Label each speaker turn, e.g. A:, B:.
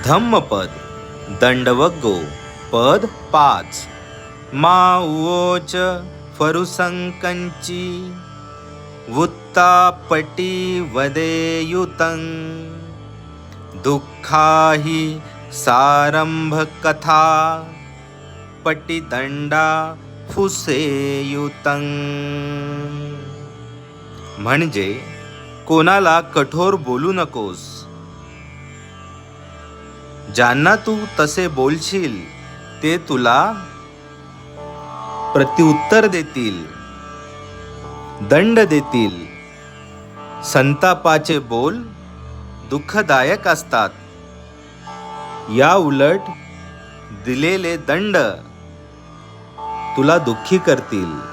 A: धम्मपद दंडवग्गो पद 5 मा उवोच फरुसंकंची वुत्तापटी वदेयुतं दुःखाहि सारंभ कथा पटिदंडा फुसेयुतं. म्हणजे कोणाला कठोर बोलू नकोस. ज्यांना तू तसे बोलशील ते तुला प्रत्युत्तर देतील, दंड देतील. संतापाचे बोल दुःखदायक असतात. या उलट दिलेले दंड तुला दुःखी करतील.